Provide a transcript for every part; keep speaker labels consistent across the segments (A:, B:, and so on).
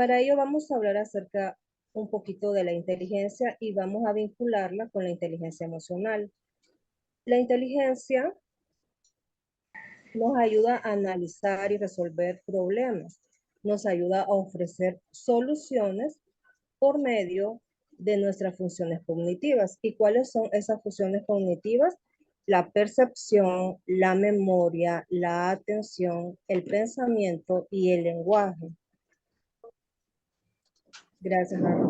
A: Para ello vamos a hablar acerca un poquito de la inteligencia y vamos a vincularla con la inteligencia emocional. La inteligencia nos ayuda a analizar y resolver problemas, nos ayuda a ofrecer soluciones por medio de nuestras funciones cognitivas. ¿Y cuáles son esas funciones cognitivas? La percepción, la memoria, la atención, el pensamiento y el lenguaje. Gracias, Ana.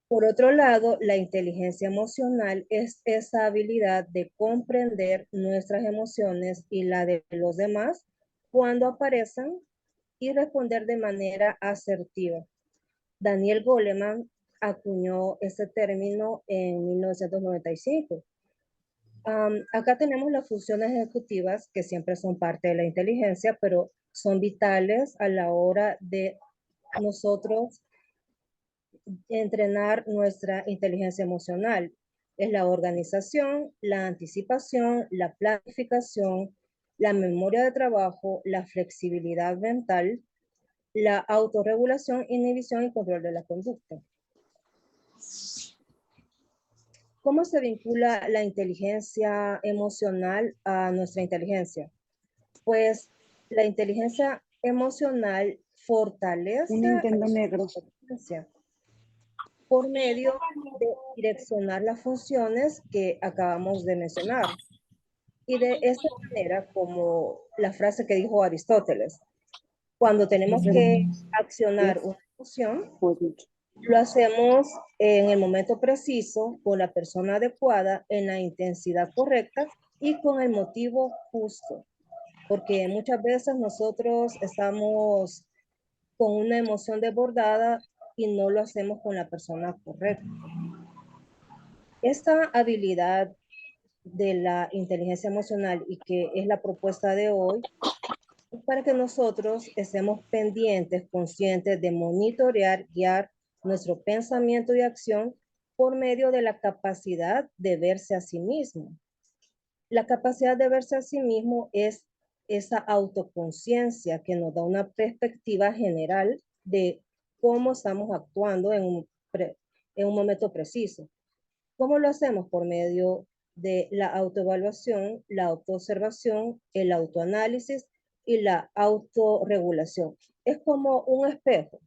A: Por otro lado, la inteligencia emocional es esa habilidad de comprender nuestras emociones y la de los demás cuando aparecen y responder de manera asertiva. Daniel Goleman acuñó ese término en 1995. Acá tenemos las funciones ejecutivas que siempre son parte de la inteligencia, pero son vitales a la hora de nosotros entrenar nuestra inteligencia emocional. Es la organización, la anticipación, la planificación, la memoria de trabajo, la flexibilidad mental, la autorregulación, inhibición y control de la conducta. ¿Cómo se vincula la inteligencia emocional a nuestra inteligencia? Pues la inteligencia emocional fortalece
B: Un Nintendo negro.
A: la inteligencia por medio de direccionar las funciones que acabamos de mencionar. Y de esta manera, como la frase que dijo Aristóteles, cuando tenemos que accionar una emoción, lo hacemos en el momento preciso, con la persona adecuada, en la intensidad correcta y con el motivo justo. Porque muchas veces nosotros estamos con una emoción desbordada y no lo hacemos con la persona correcta. Esta habilidad de la inteligencia emocional y que es la propuesta de hoy, es para que nosotros estemos pendientes, conscientes de monitorear, guiar nuestro pensamiento y acción por medio de la capacidad de verse a sí mismo. La capacidad de verse a sí mismo es esa autoconciencia que nos da una perspectiva general de cómo estamos actuando en un momento preciso. ¿Cómo lo hacemos? Por medio de la autoevaluación, la autoobservación, el autoanálisis y la autorregulación. Es como un espejo.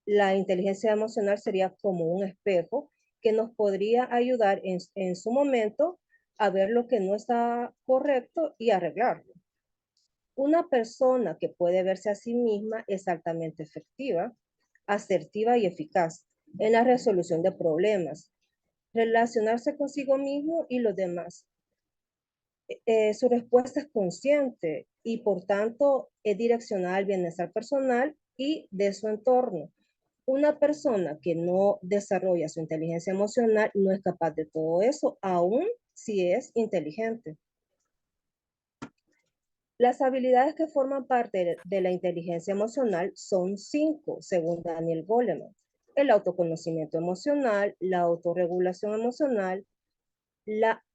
A: La inteligencia emocional sería como un espejo que nos podría ayudar en su momento a ver lo que no está correcto y arreglarlo. Una persona que puede verse a sí misma es altamente efectiva, asertiva y eficaz en la resolución de problemas, relacionarse consigo mismo y los demás. Su respuesta es consciente y por tanto es direccionada al bienestar personal y de su entorno. Una persona que no desarrolla su inteligencia emocional no es capaz de todo eso, aun si es inteligente. Las habilidades que forman parte de la inteligencia emocional son 5, según Daniel Goleman. El autoconocimiento emocional, la autorregulación emocional, la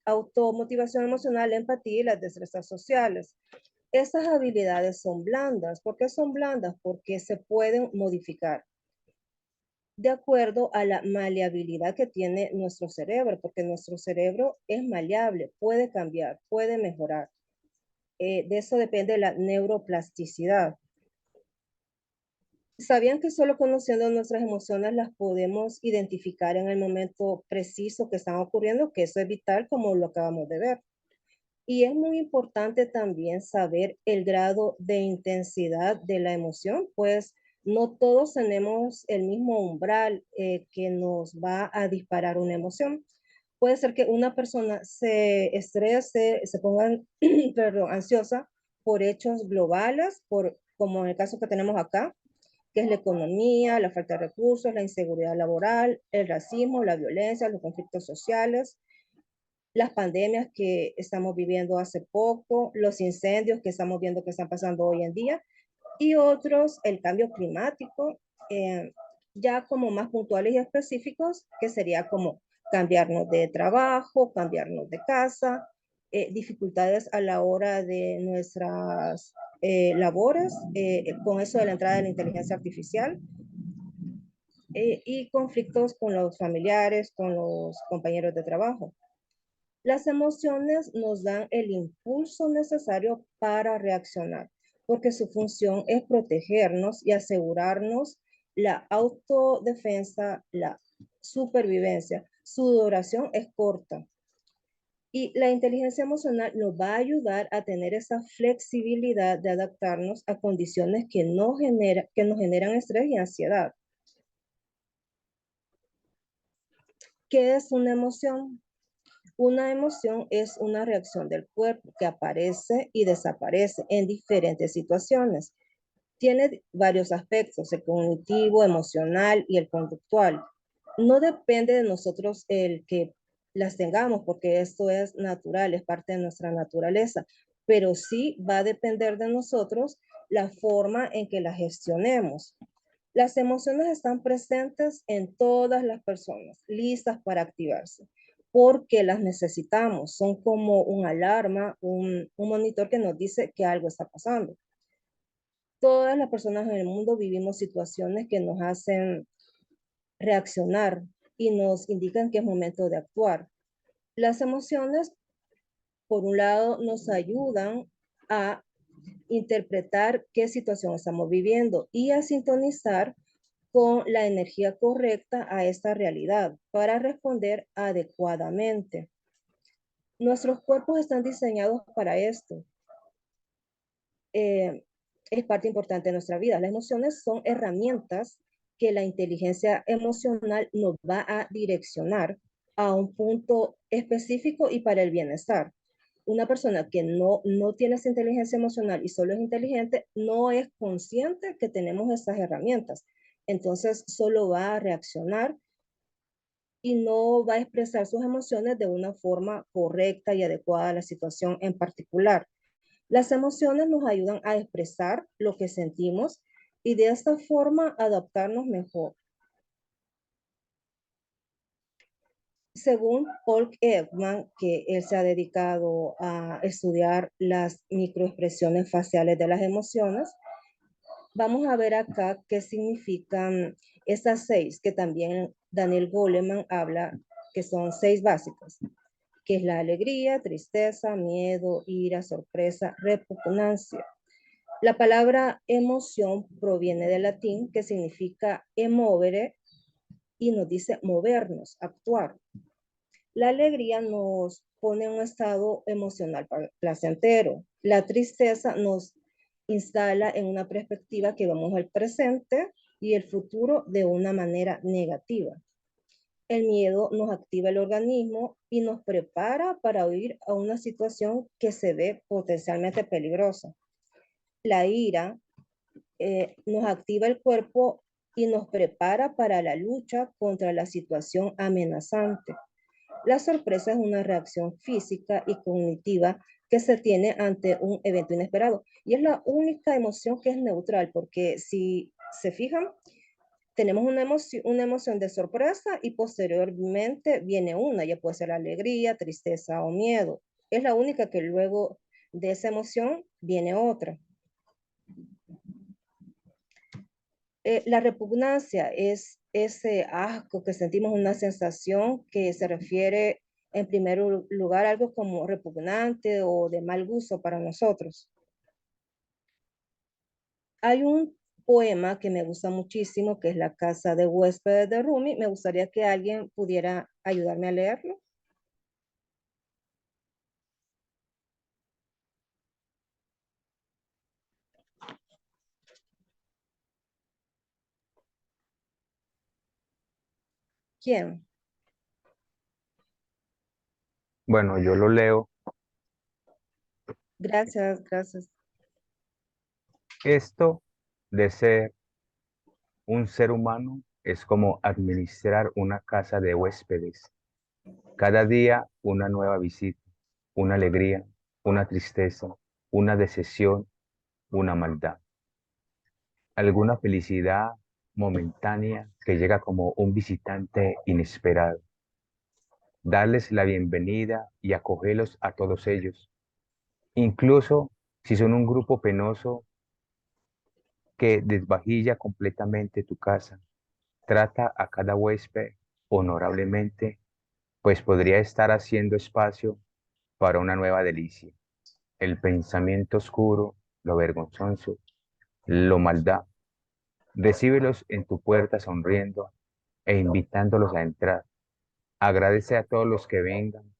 A: automotivación emocional, la empatía y las destrezas sociales. Estas habilidades son blandas. ¿Por qué son blandas? Porque se pueden modificar de acuerdo a la maleabilidad que tiene nuestro cerebro, porque nuestro cerebro es maleable, puede cambiar, puede mejorar. De eso depende la neuroplasticidad. ¿Sabían que solo conociendo nuestras emociones las podemos identificar en el momento preciso que están ocurriendo? Que eso es vital, como lo acabamos de ver. Y es muy importante también saber el grado de intensidad de la emoción, pues no todos tenemos el mismo umbral que nos va a disparar una emoción. Puede ser que una persona se estrese, se ponga perdón, ansiosa por hechos globales, como en el caso que tenemos acá, que es la economía, la falta de recursos, la inseguridad laboral, el racismo, la violencia, los conflictos sociales, las pandemias que estamos viviendo hace poco, los incendios que estamos viendo que están pasando hoy en día, y otros, el cambio climático, ya como más puntuales y específicos, que sería como cambiarnos de trabajo, cambiarnos de casa, dificultades a la hora de nuestras labores con eso de la entrada de la inteligencia artificial y conflictos con los familiares, con los compañeros de trabajo. Las emociones nos dan el impulso necesario para reaccionar, porque su función es protegernos y asegurarnos la autodefensa, la supervivencia. Su duración es corta. Y la inteligencia emocional nos va a ayudar a tener esa flexibilidad de adaptarnos a condiciones que nos generan estrés y ansiedad. ¿Qué es una emoción? Una emoción es una reacción del cuerpo que aparece y desaparece en diferentes situaciones. Tiene varios aspectos, el cognitivo, emocional y el conductual. No depende de nosotros el que las tengamos, porque esto es natural, es parte de nuestra naturaleza, pero sí va a depender de nosotros la forma en que las gestionemos. Las emociones están presentes en todas las personas, listas para activarse, porque las necesitamos. Son como un alarma, un monitor que nos dice que algo está pasando. Todas las personas en el mundo vivimos situaciones que nos hacen reaccionar y nos indican que es momento de actuar. Las emociones, por un lado, nos ayudan a interpretar qué situación estamos viviendo y a sintonizar con la energía correcta a esta realidad para responder adecuadamente. Nuestros cuerpos están diseñados para esto. Es parte importante de nuestra vida. Las emociones son herramientas que la inteligencia emocional nos va a direccionar a un punto específico y para el bienestar. Una persona que no tiene esa inteligencia emocional y solo es inteligente, no es consciente que tenemos esas herramientas. Entonces, solo va a reaccionar y no va a expresar sus emociones de una forma correcta y adecuada a la situación en particular. Las emociones nos ayudan a expresar lo que sentimos y de esta forma adaptarnos mejor. Según Paul Ekman, que él se ha dedicado a estudiar las microexpresiones faciales de las emociones, vamos a ver acá qué significan esas 6 que también Daniel Goleman habla, que son 6 básicas, que es la alegría, tristeza, miedo, ira, sorpresa, repugnancia. La palabra emoción proviene del latín que significa emovere y nos dice movernos, actuar. La alegría nos pone en un estado emocional placentero. La tristeza nos instala en una perspectiva que vamos al presente y el futuro de una manera negativa. El miedo nos activa el organismo y nos prepara para huir a una situación que se ve potencialmente peligrosa. La ira nos activa el cuerpo y nos prepara para la lucha contra la situación amenazante. La sorpresa es una reacción física y cognitiva que se tiene ante un evento inesperado. Y es la única emoción que es neutral, porque si se fijan, tenemos una emoción de sorpresa y posteriormente viene una, ya puede ser alegría, tristeza o miedo. Es la única que luego de esa emoción viene otra. La repugnancia es ese asco que sentimos, una sensación que se refiere en primer lugar a algo como repugnante o de mal gusto para nosotros. Hay un poema que me gusta muchísimo, que es La casa de huéspedes de Rumi. Me gustaría que alguien pudiera ayudarme a leerlo. ¿Quién?
B: Bueno, yo lo leo.
A: Gracias, gracias.
B: Esto de ser un ser humano es como administrar una casa de huéspedes. Cada día una nueva visita, una alegría, una tristeza, una decepción, una maldad. Alguna felicidad momentánea que llega como un visitante inesperado. Darles la bienvenida y acogerlos a todos ellos, incluso Si son un grupo penoso que desvajilla completamente tu casa, trata a cada huésped honorablemente, pues podría estar haciendo espacio para una nueva delicia. El pensamiento oscuro, lo vergonzoso, lo maldad. Recíbelos en tu puerta sonriendo e invitándolos a entrar. Agradece a todos los que vengan,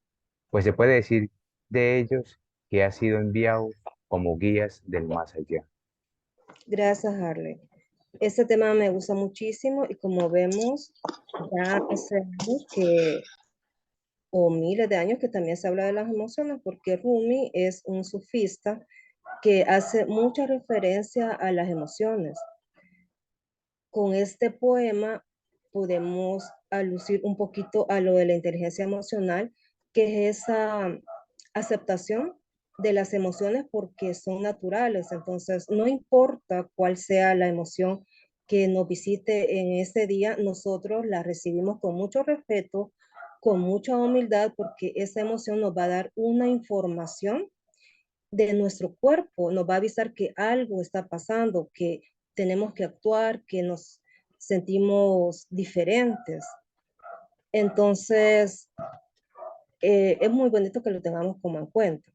B: pues se puede decir de ellos que ha sido enviado como guías del más allá.
A: Gracias, Harley. Este tema me gusta muchísimo y como vemos, ya hace años que, o miles de años que también se habla de las emociones, porque Rumi es un sufista que hace mucha referencia a las emociones. Con este poema podemos alucir un poquito a lo de la inteligencia emocional, que es esa aceptación de las emociones porque son naturales. Entonces, no importa cuál sea la emoción que nos visite en ese día, nosotros la recibimos con mucho respeto, con mucha humildad, porque esa emoción nos va a dar una información de nuestro cuerpo, nos va a avisar que algo está pasando, que tenemos que actuar, que nos sentimos diferentes. Entonces, es muy bonito que lo tengamos como en cuenta.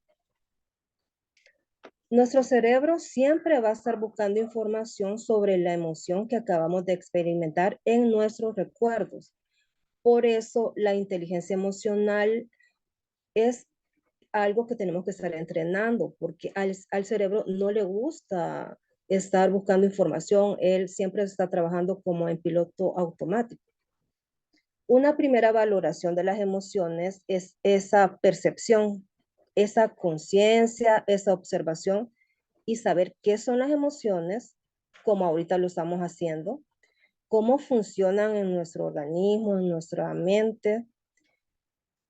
A: Nuestro cerebro siempre va a estar buscando información sobre la emoción que acabamos de experimentar en nuestros recuerdos. Por eso la inteligencia emocional es algo que tenemos que estar entrenando, porque al cerebro no le gusta estar buscando información, él siempre está trabajando como en piloto automático. Una primera valoración de las emociones es esa percepción, esa conciencia, esa observación y saber qué son las emociones, como ahorita lo estamos haciendo, cómo funcionan en nuestro organismo, en nuestra mente,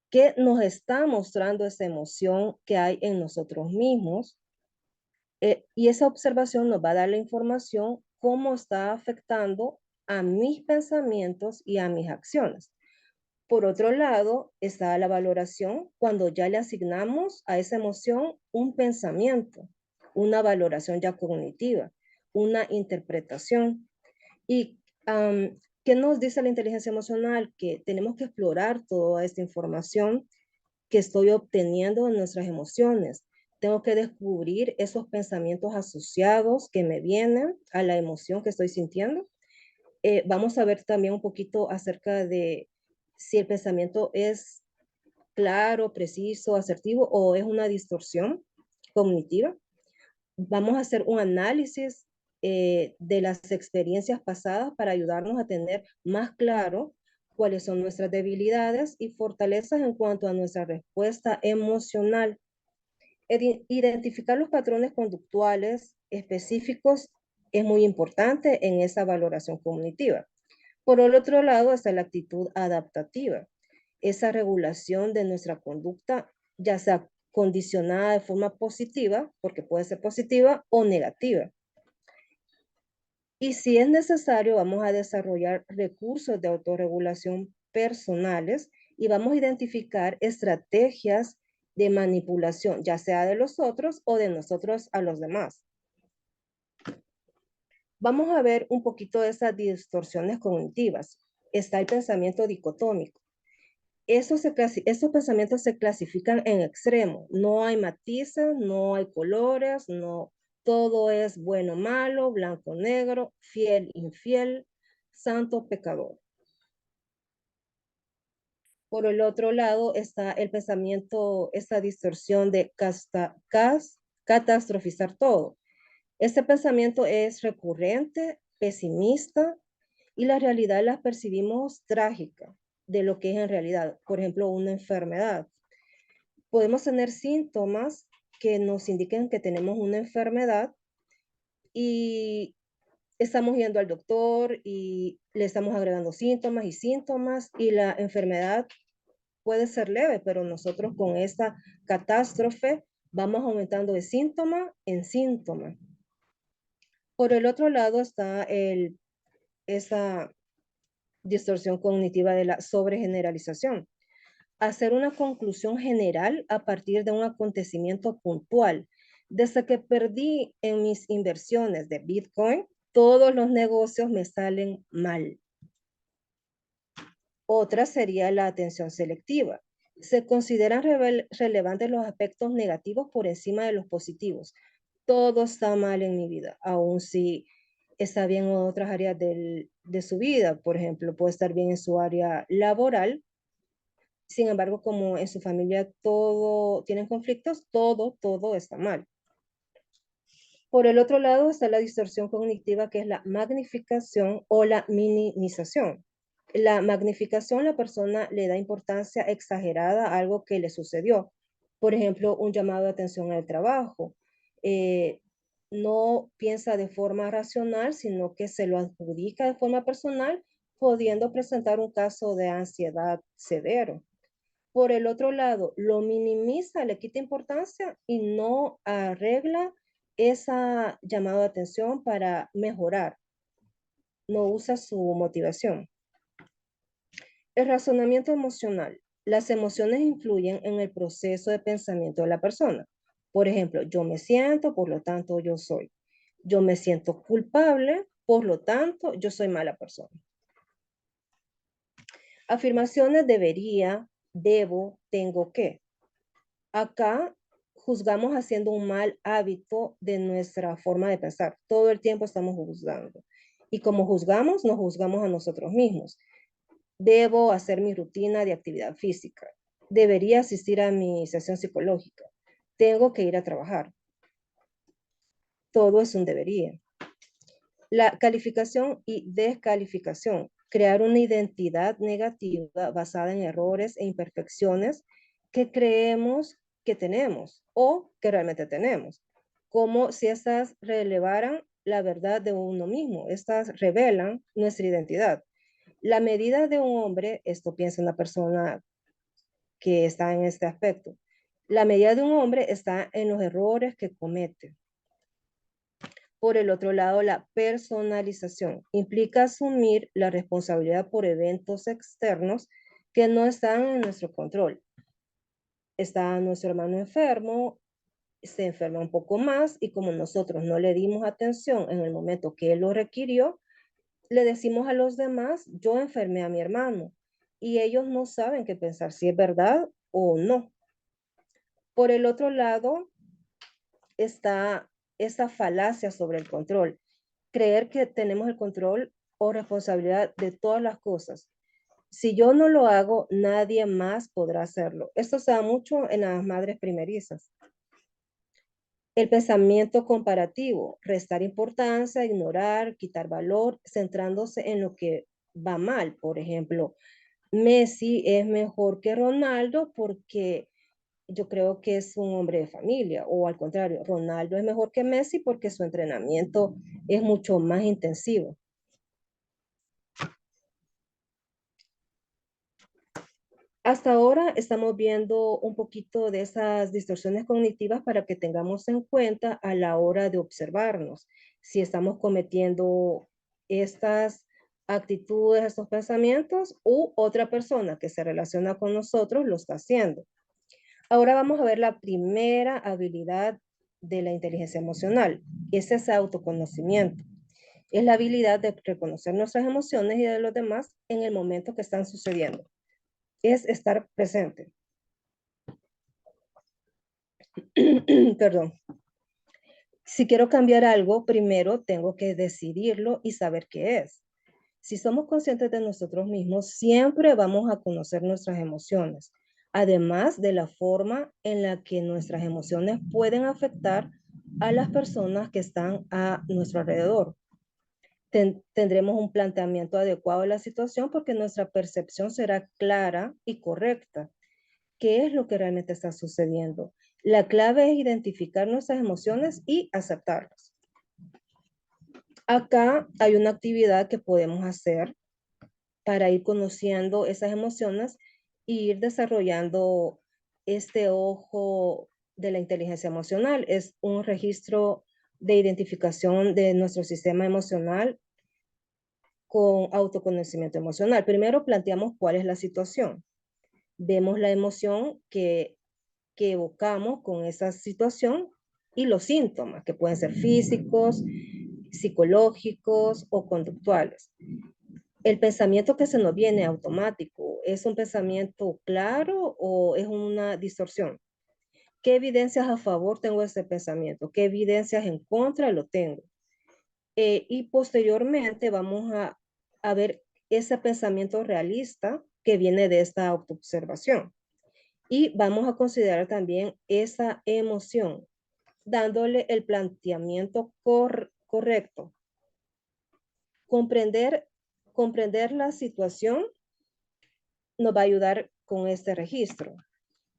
A: qué nos está mostrando esa emoción que hay en nosotros mismos. Y esa observación nos va a dar la información cómo está afectando a mis pensamientos y a mis acciones. Por otro lado, está la valoración cuando ya le asignamos a esa emoción un pensamiento, una valoración ya cognitiva, una interpretación. ¿Y qué nos dice la inteligencia emocional? Que tenemos que explorar toda esta información que estoy obteniendo en nuestras emociones. Tengo que descubrir esos pensamientos asociados que me vienen a la emoción que estoy sintiendo. Vamos a ver también un poquito acerca de si el pensamiento es claro, preciso, asertivo o es una distorsión cognitiva. Vamos a hacer un análisis de las experiencias pasadas para ayudarnos a tener más claro cuáles son nuestras debilidades y fortalezas en cuanto a nuestra respuesta emocional. Identificar los patrones conductuales específicos es muy importante en esa valoración cognitiva. Por el otro lado está la actitud adaptativa, esa regulación de nuestra conducta, ya sea condicionada de forma positiva, porque puede ser positiva o negativa. Y si es necesario, vamos a desarrollar recursos de autorregulación personales y vamos a identificar estrategias de manipulación, ya sea de los otros o de nosotros a los demás. Vamos a ver un poquito de esas distorsiones cognitivas. Está el pensamiento dicotómico. Esos pensamientos se clasifican en extremos. No hay matices, no hay colores, no, todo es bueno, malo, blanco, negro, fiel, infiel, santo, pecador. Por el otro lado está el pensamiento, esta distorsión de catastrofizar todo. Este pensamiento es recurrente, pesimista y la realidad la percibimos trágica de lo que es en realidad. Por ejemplo, una enfermedad. Podemos tener síntomas que nos indiquen que tenemos una enfermedad y estamos yendo al doctor y le estamos agregando síntomas y la enfermedad puede ser leve, pero nosotros con esta catástrofe vamos aumentando de síntoma en síntoma. Por el otro lado está esa distorsión cognitiva de la sobregeneralización. Hacer una conclusión general a partir de un acontecimiento puntual, Desde que perdí en mis inversiones de Bitcoin, todos los negocios me salen mal. Otra sería la atención selectiva. Se consideran relevantes los aspectos negativos por encima de los positivos. Todo está mal en mi vida, aun si está bien en otras áreas de su vida. Por ejemplo, puede estar bien en su área laboral. Sin embargo, como en su familia todo tienen conflictos, todo está mal. Por el otro lado está la distorsión cognitiva, que es la magnificación o la minimización. La magnificación, la persona le da importancia exagerada a algo que le sucedió. Por ejemplo, un llamado de atención al trabajo. Eh, no piensa de forma racional, sino que se lo adjudica de forma personal, pudiendo presentar un caso de ansiedad severo. Por el otro lado, lo minimiza, le quita importancia y no arregla esa llamada de atención para mejorar, no usa su motivación. El razonamiento emocional. Las emociones influyen en el proceso de pensamiento de la persona. Por ejemplo, yo me siento, por lo tanto yo soy. Yo me siento culpable, por lo tanto yo soy mala persona. Afirmaciones debería, debo, tengo que. Acá juzgamos haciendo un mal hábito de nuestra forma de pensar. Todo el tiempo estamos juzgando. Y como juzgamos, nos juzgamos a nosotros mismos. Debo hacer mi rutina de actividad física. Debería asistir a mi sesión psicológica. Tengo que ir a trabajar. Todo es un debería. La calificación y descalificación. Crear una identidad negativa basada en errores e imperfecciones que creemos que tenemos o que realmente tenemos, como si estas relevaran la verdad de uno mismo. Estas revelan nuestra identidad. La medida de un hombre, esto piensa una persona que está en este aspecto, la medida de un hombre está en los errores que comete. Por el otro lado, la personalización implica asumir la responsabilidad por eventos externos que no están en nuestro control. Está nuestro hermano enfermo, se enferma un poco más y como nosotros no le dimos atención en el momento que él lo requirió, le decimos a los demás, yo enfermé a mi hermano y ellos no saben qué pensar, si es verdad o no. Por el otro lado, está esa falacia sobre el control. Creer que tenemos el control o responsabilidad de todas las cosas. Si yo no lo hago, nadie más podrá hacerlo. Esto se da mucho en las madres primerizas. El pensamiento comparativo, restar importancia, ignorar, quitar valor, centrándose en lo que va mal. Por ejemplo, Messi es mejor que Ronaldo porque yo creo que es un hombre de familia, o al contrario, Ronaldo es mejor que Messi porque su entrenamiento es mucho más intensivo. Hasta ahora estamos viendo un poquito de esas distorsiones cognitivas para que tengamos en cuenta a la hora de observarnos si estamos cometiendo estas actitudes, estos pensamientos, u otra persona que se relaciona con nosotros lo está haciendo. Ahora vamos a ver la primera habilidad de la inteligencia emocional. Ese es autoconocimiento. Es la habilidad de reconocer nuestras emociones y de los demás en el momento que están sucediendo. Es estar presente. Perdón. Si quiero cambiar algo, primero tengo que decidirlo y saber qué es. Si somos conscientes de nosotros mismos, siempre vamos a conocer nuestras emociones, además de la forma en la que nuestras emociones pueden afectar a las personas que están a nuestro alrededor. Tendremos un planteamiento adecuado de la situación porque nuestra percepción será clara y correcta. ¿Qué es lo que realmente está sucediendo? La clave es identificar nuestras emociones y aceptarlas. Acá hay una actividad que podemos hacer para ir conociendo esas emociones e ir desarrollando este ojo de la inteligencia emocional. Es un registro de identificación de nuestro sistema emocional con autoconocimiento emocional. Primero planteamos cuál es la situación. Vemos la emoción que evocamos con esa situación y los síntomas, que pueden ser físicos, psicológicos o conductuales. El pensamiento que se nos viene automático, ¿es un pensamiento claro o es una distorsión? ¿Qué evidencias a favor tengo de ese pensamiento? ¿Qué evidencias en contra lo tengo? Y posteriormente vamos a ver ese pensamiento realista que viene de esta autoobservación. Y vamos a considerar también esa emoción, dándole el planteamiento correcto. Comprender, comprender la situación nos va a ayudar con este registro.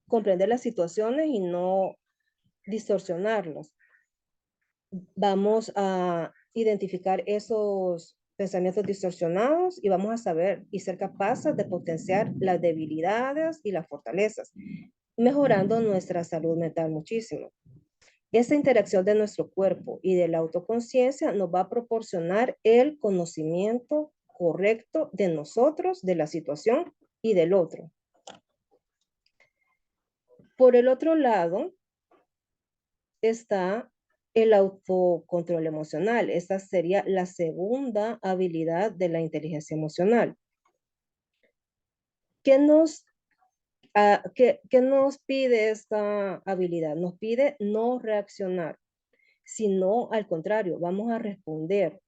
A: Comprender las situaciones y no distorsionarlos. Vamos a identificar esos pensamientos distorsionados y vamos a saber y ser capaces de potenciar las debilidades y las fortalezas, mejorando nuestra salud mental muchísimo. Esa interacción de nuestro cuerpo y de la autoconciencia nos va a proporcionar el conocimiento correcto de nosotros, de la situación y del otro. Por el otro lado está el autocontrol emocional. Esta sería la segunda habilidad de la inteligencia emocional. ¿Qué nos, qué nos pide esta habilidad? Nos pide no reaccionar, sino al contrario, vamos a responder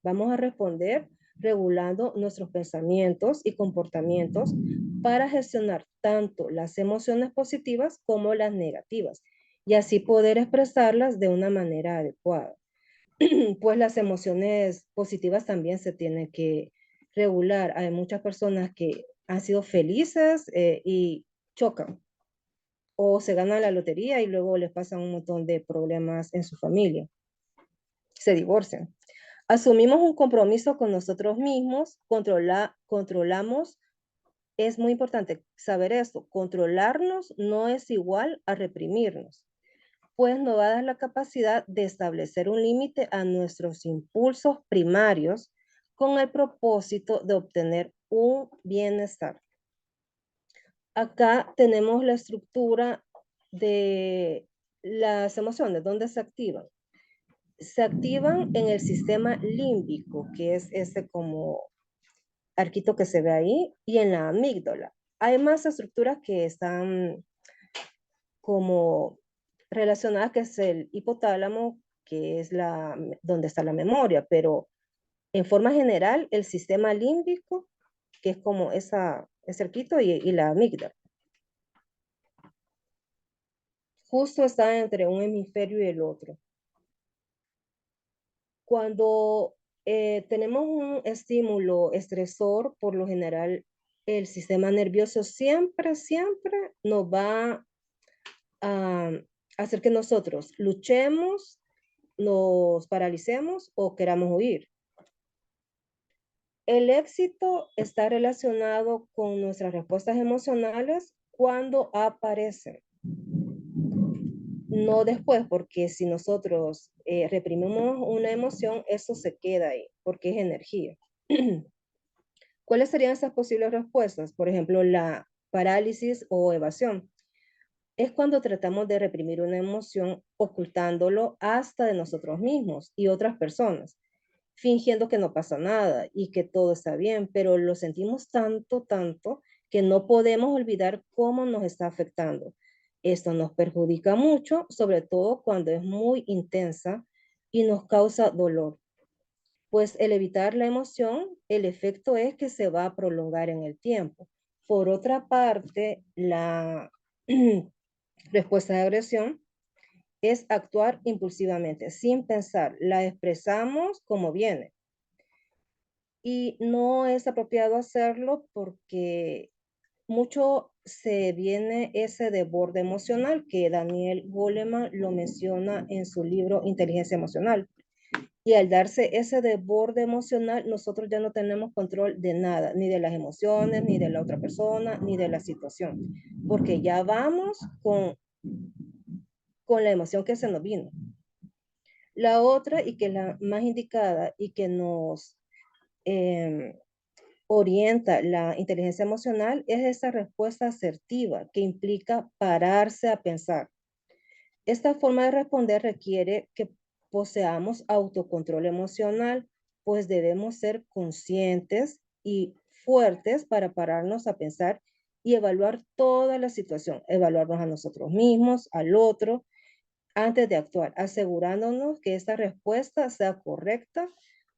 A: regulando nuestros pensamientos y comportamientos para gestionar tanto las emociones positivas como las negativas y así poder expresarlas de una manera adecuada. Pues las emociones positivas también se tienen que regular. Hay muchas personas que han sido felices y chocan o se ganan la lotería y luego les pasan un montón de problemas en su familia, se divorcian. Asumimos un compromiso con nosotros mismos, controlamos, es muy importante saber esto, controlarnos no es igual a reprimirnos, pues nos va a dar la capacidad de establecer un límite a nuestros impulsos primarios con el propósito de obtener un bienestar. Acá tenemos la estructura de las emociones, ¿dónde se activan? Se activan en el sistema límbico, que es ese como arquito que se ve ahí, y en la amígdala. Hay más estructuras que están como relacionadas, que es el hipotálamo, que es donde está la memoria, pero en forma general, el sistema límbico, que es como ese arquito, y la amígdala. Justo está entre un hemisferio y el otro. Cuando tenemos un estímulo estresor, por lo general, el sistema nervioso siempre nos va a hacer que nosotros luchemos, nos paralicemos o queramos huir. El éxito está relacionado con nuestras respuestas emocionales cuando aparecen, no después, porque si nosotros reprimimos una emoción, eso se queda ahí, porque es energía. ¿Cuáles serían esas posibles respuestas? Por ejemplo, la parálisis o evasión. Es cuando tratamos de reprimir una emoción ocultándolo hasta de nosotros mismos y otras personas, fingiendo que no pasa nada y que todo está bien, pero lo sentimos tanto que no podemos olvidar cómo nos está afectando. Esto nos perjudica mucho, sobre todo cuando es muy intensa y nos causa dolor. Pues el evitar la emoción, el efecto es que se va a prolongar en el tiempo. Por otra parte, la respuesta de agresión es actuar impulsivamente, sin pensar. La expresamos como viene. Y no es apropiado hacerlo porque mucho se viene ese desborde emocional que Daniel Goleman lo menciona en su libro Inteligencia Emocional. Y al darse ese desborde emocional, nosotros ya no tenemos control de nada, ni de las emociones, ni de la otra persona, ni de la situación, porque ya vamos con la emoción que se nos vino. La otra, y que es la más indicada y que nos orienta la inteligencia emocional, es esa respuesta asertiva que implica pararse a pensar. Esta forma de responder requiere que poseamos autocontrol emocional, pues debemos ser conscientes y fuertes para pararnos a pensar y evaluar toda la situación, evaluarnos a nosotros mismos, al otro, antes de actuar, asegurándonos que esta respuesta sea correcta,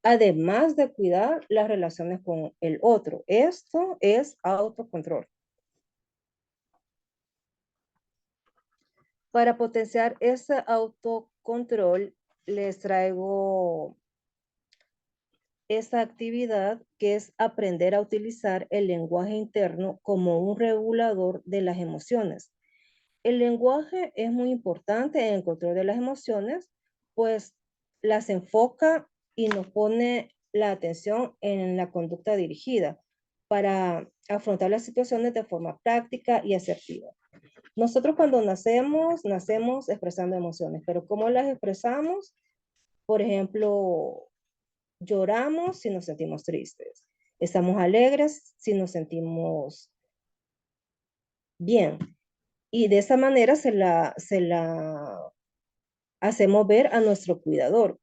A: además de cuidar las relaciones con el otro. Esto es autocontrol. Para potenciar ese autocontrol, les traigo esa actividad que es aprender a utilizar el lenguaje interno como un regulador de las emociones. El lenguaje es muy importante en el control de las emociones, pues las enfoca y nos pone la atención en la conducta dirigida para afrontar las situaciones de forma práctica y asertiva. Nosotros cuando nacemos expresando emociones, pero ¿cómo las expresamos? Por ejemplo, lloramos si nos sentimos tristes, estamos alegres si nos sentimos bien. Y de esa manera se la hacemos ver a nuestro cuidador.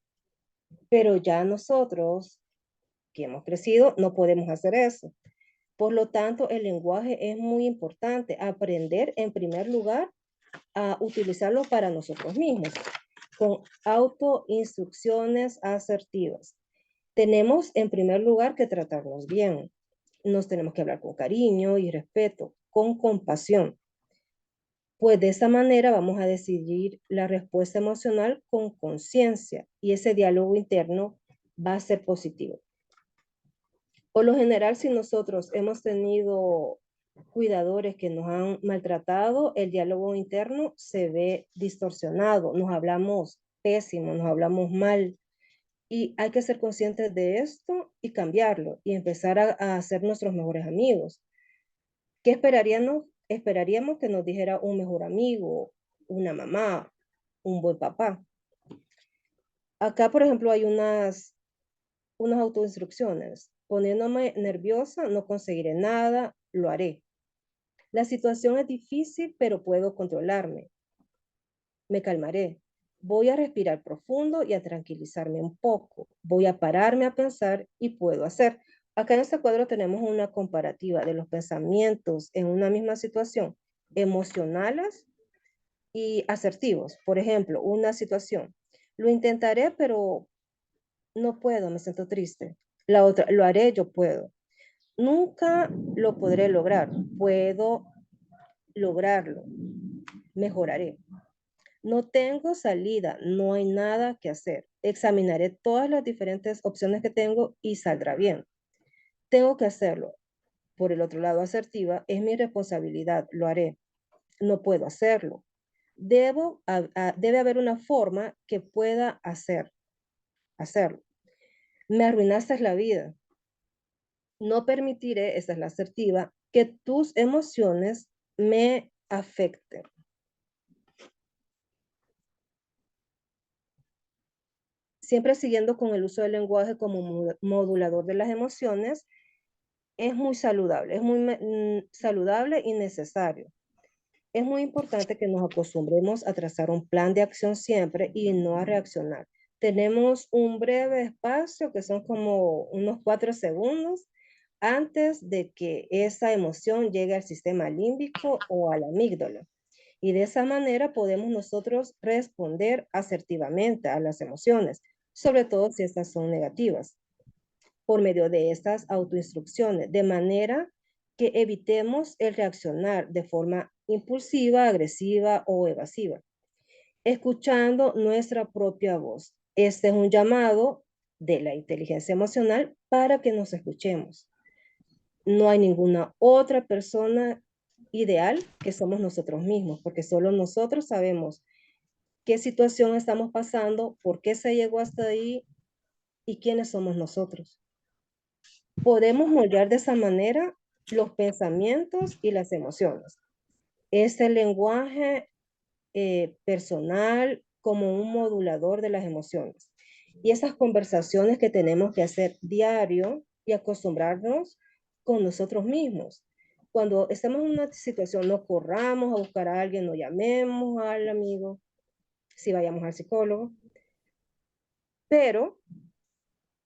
A: Pero ya nosotros, que hemos crecido, no podemos hacer eso. Por lo tanto, el lenguaje es muy importante. Aprender, en primer lugar, a utilizarlo para nosotros mismos, con autoinstrucciones asertivas. Tenemos, en primer lugar, que tratarnos bien. Nos tenemos que hablar con cariño y respeto, con compasión. Pues de esa manera vamos a decidir la respuesta emocional con conciencia y ese diálogo interno va a ser positivo. Por lo general, si nosotros hemos tenido cuidadores que nos han maltratado, el diálogo interno se ve distorsionado, nos hablamos pésimo, nos hablamos mal y hay que ser conscientes de esto y cambiarlo y empezar a ser nuestros mejores amigos. ¿Qué esperaríamos? Esperaríamos que nos dijera un mejor amigo, una mamá, un buen papá. Acá, por ejemplo, hay unas autoinstrucciones. Poniéndome nerviosa, no conseguiré nada, lo haré. La situación es difícil, pero puedo controlarme. Me calmaré. Voy a respirar profundo y a tranquilizarme un poco. Voy a pararme a pensar y puedo hacer. Acá en este cuadro tenemos una comparativa de los pensamientos en una misma situación, emocionales y asertivos. Por ejemplo, una situación. Lo intentaré, pero no puedo, me siento triste. La otra, lo haré, yo puedo. Nunca lo podré lograr. Puedo lograrlo. Mejoraré. No tengo salida, no hay nada que hacer. Examinaré todas las diferentes opciones que tengo y saldrá bien. Tengo que hacerlo. Por el otro lado, asertiva, es mi responsabilidad, lo haré. No puedo hacerlo. Debe haber una forma que pueda hacerlo. Me arruinaste la vida. No permitiré, esa es la asertiva, que tus emociones me afecten. Siempre siguiendo con el uso del lenguaje como modulador de las emociones, es muy saludable, es muy saludable y necesario. Es muy importante que nos acostumbremos a trazar un plan de acción siempre y no a reaccionar. Tenemos un breve espacio que son como unos 4 segundos antes de que esa emoción llegue al sistema límbico o a la amígdala. Y de esa manera podemos nosotros responder asertivamente a las emociones, sobre todo si estas son negativas, por medio de estas autoinstrucciones, de manera que evitemos el reaccionar de forma impulsiva, agresiva o evasiva, escuchando nuestra propia voz. Este es un llamado de la inteligencia emocional para que nos escuchemos. No hay ninguna otra persona ideal que somos nosotros mismos, porque solo nosotros sabemos qué situación estamos pasando, por qué se llegó hasta ahí y quiénes somos nosotros. Podemos moldear de esa manera los pensamientos y las emociones. Este lenguaje personal como un modulador de las emociones. Y esas conversaciones que tenemos que hacer diario y acostumbrarnos con nosotros mismos. Cuando estamos en una situación, no corramos a buscar a alguien, no llamemos al amigo, si vayamos al psicólogo, pero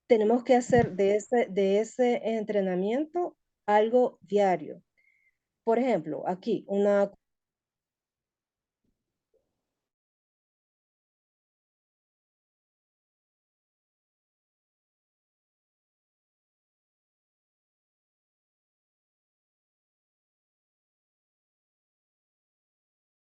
A: tenemos que hacer de ese entrenamiento algo diario. Por ejemplo, aquí una